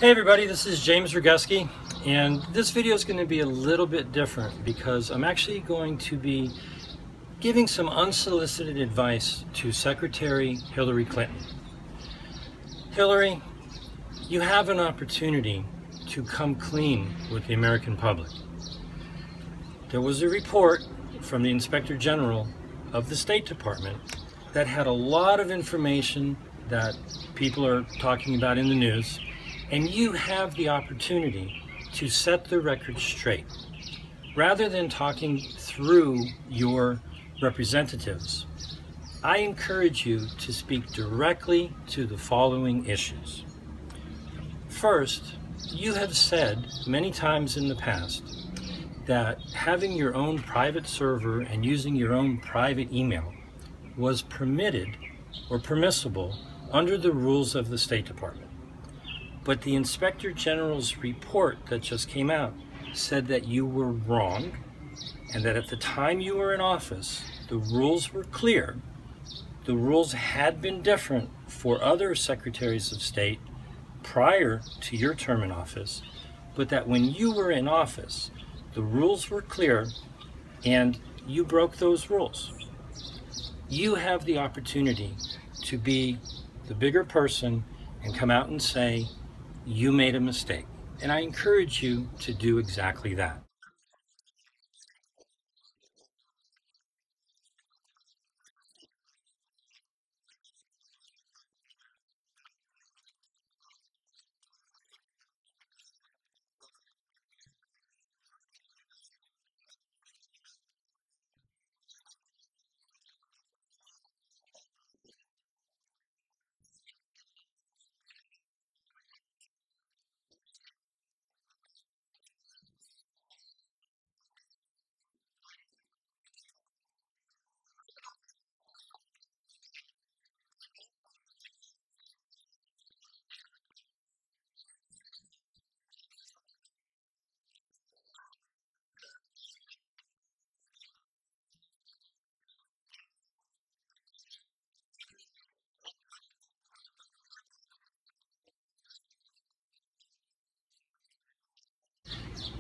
Hey everybody, this is James Roguski, and this video is going to be a little bit different because I'm actually going to be giving some unsolicited advice to Secretary Hillary Clinton. Hillary, you have an opportunity to come clean with the American public. There was a report from the Inspector General of the State Department that had a lot of information that people are talking about in the news, and you have the opportunity to set the record straight. Rather than talking through your representatives, I encourage you to speak directly to the following issues. First, you have said many times in the past that having your own private server and using your own private email was permitted or permissible under the rules of the State Department. But the Inspector General's report that just came out said that you were wrong, and that at the time you were in office, the rules were clear. The rules had been different for other secretaries of state prior to your term in office, but that when you were in office, the rules were clear and you broke those rules. You have the opportunity to be the bigger person and come out and say, you made a mistake. And I encourage you to do exactly that.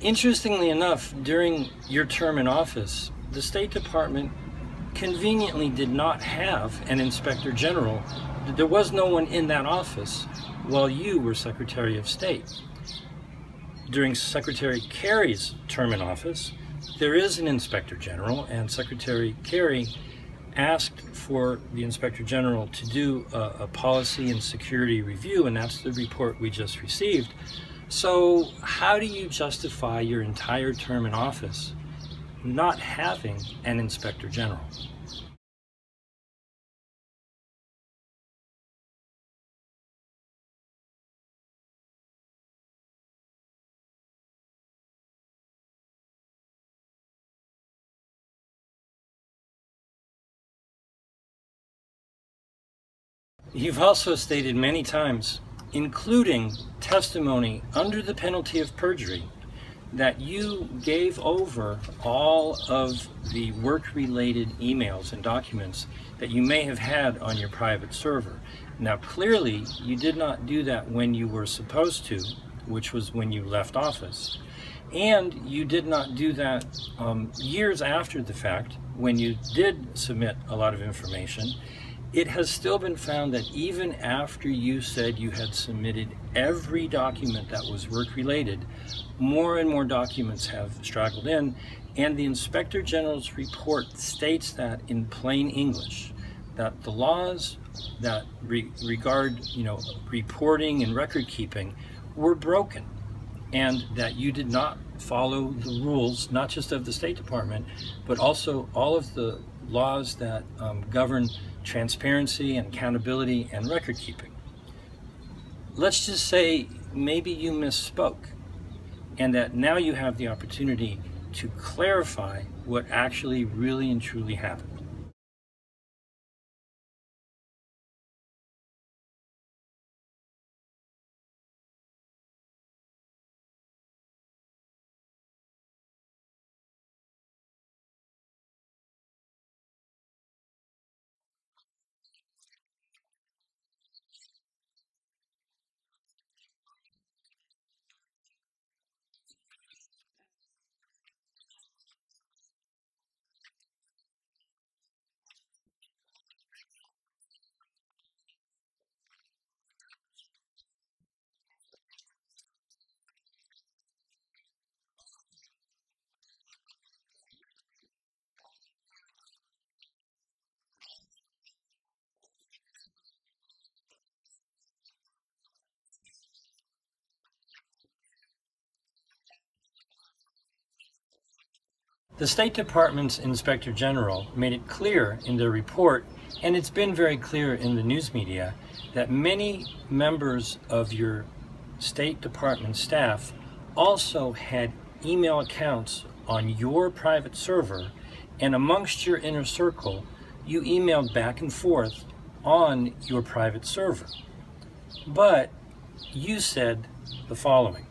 Interestingly enough, during your term in office, the State Department conveniently did not have an Inspector General. There was no one in that office while you were Secretary of State. During Secretary Kerry's term in office, there is an Inspector General, and Secretary Kerry asked for the Inspector General to do a policy and security review, and that's the report we just received. So how do you justify your entire term in office not having an Inspector General? You've also stated many times, including testimony under the penalty of perjury, that you gave over all of the work-related emails and documents that you may have had on your private server. Now, clearly, you did not do that when you were supposed to, which was when you left office. And you did not do that years after the fact, when you did submit a lot of information. It has still been found that even after you said you had submitted every document that was work-related, more and more documents have straggled in, and the Inspector General's report states that in plain English, that the laws that regard, reporting and record keeping were broken, and that you did not follow the rules, not just of the State Department, but also all of the laws that govern transparency and accountability and record keeping. Let's just say maybe you misspoke, and that now you have the opportunity to clarify what actually really and truly happened. The State Department's Inspector General made it clear in their report, and it's been very clear in the news media, that many members of your State Department staff also had email accounts on your private server, and amongst your inner circle, you emailed back and forth on your private server. But you said the following: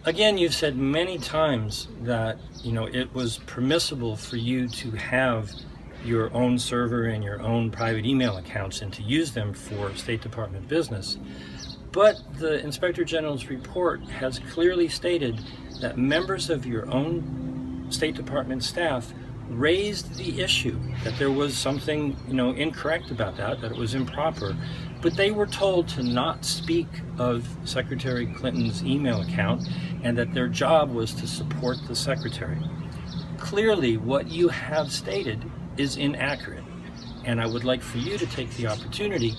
again, you've said many times that it was permissible for you to have your own server and your own private email accounts and to use them for State Department business. But the Inspector General's report has clearly stated that members of your own State Department staff raised the issue that there was something incorrect about that it was improper, but they were told to not speak of Secretary Clinton's email account and that their job was to support the Secretary. Clearly, what you have stated is inaccurate, and I would like for you to take the opportunity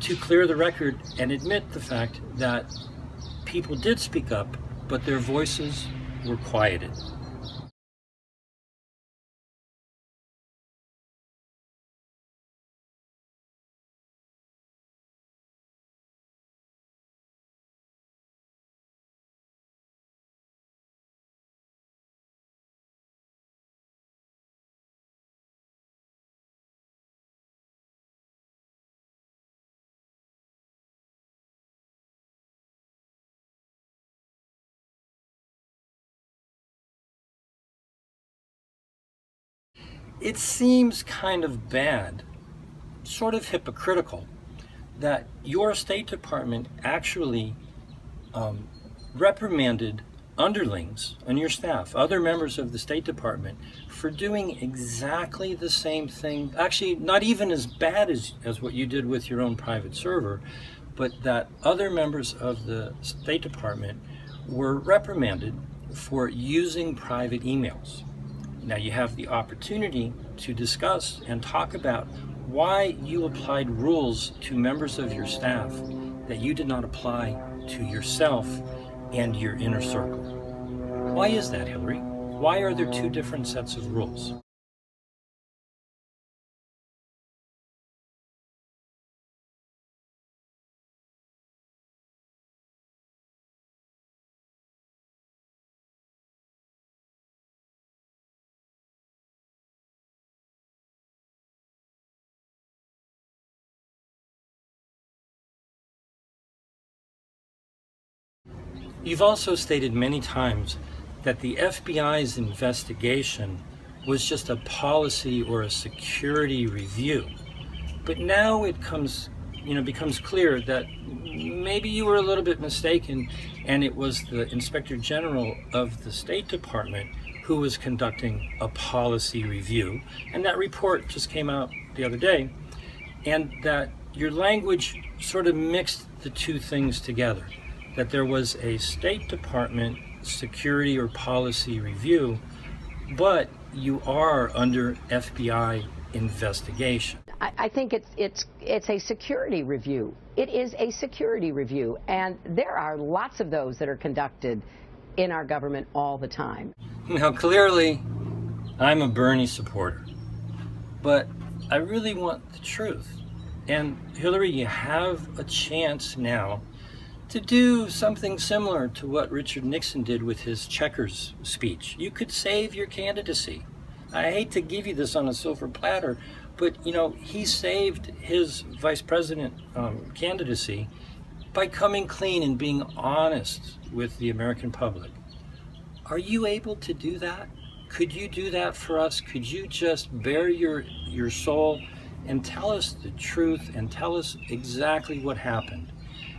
to clear the record and admit the fact that people did speak up, but their voices were quieted. It seems kind of bad, sort of hypocritical, that your State Department actually reprimanded underlings on your staff, other members of the State Department, for doing exactly the same thing, actually not even as bad as what you did with your own private server, but that other members of the State Department were reprimanded for using private emails. Now you have the opportunity to discuss and talk about why you applied rules to members of your staff that you did not apply to yourself and your inner circle. Why is that, Hillary? Why are there two different sets of rules? You've also stated many times that the FBI's investigation was just a policy or a security review. But now it becomes clear that maybe you were a little bit mistaken, and it was the Inspector General of the State Department who was conducting a policy review. And that report just came out the other day, and that your language sort of mixed the two things together, that there was a State Department security or policy review, but you are under FBI investigation. I think it's a security review. It is a security review, and there are lots of those that are conducted in our government all the time. Now, clearly, I'm a Bernie supporter, but I really want the truth. And Hillary, you have a chance now to do something similar to what Richard Nixon did with his Chequers speech. You could save your candidacy. I hate to give you this on a silver platter, but he saved his vice president candidacy by coming clean and being honest with the American public. Are you able to do that? Could you do that for us? Could you just bare your soul and tell us the truth and tell us exactly what happened?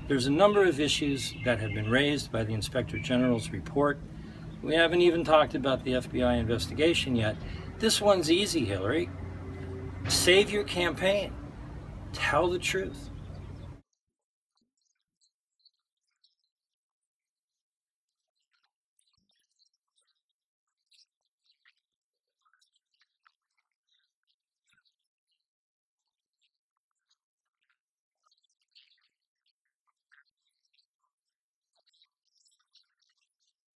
There's a number of issues that have been raised by the Inspector General's report. We haven't even talked about the FBI investigation yet. This one's easy, Hillary. Save your campaign. Tell the truth.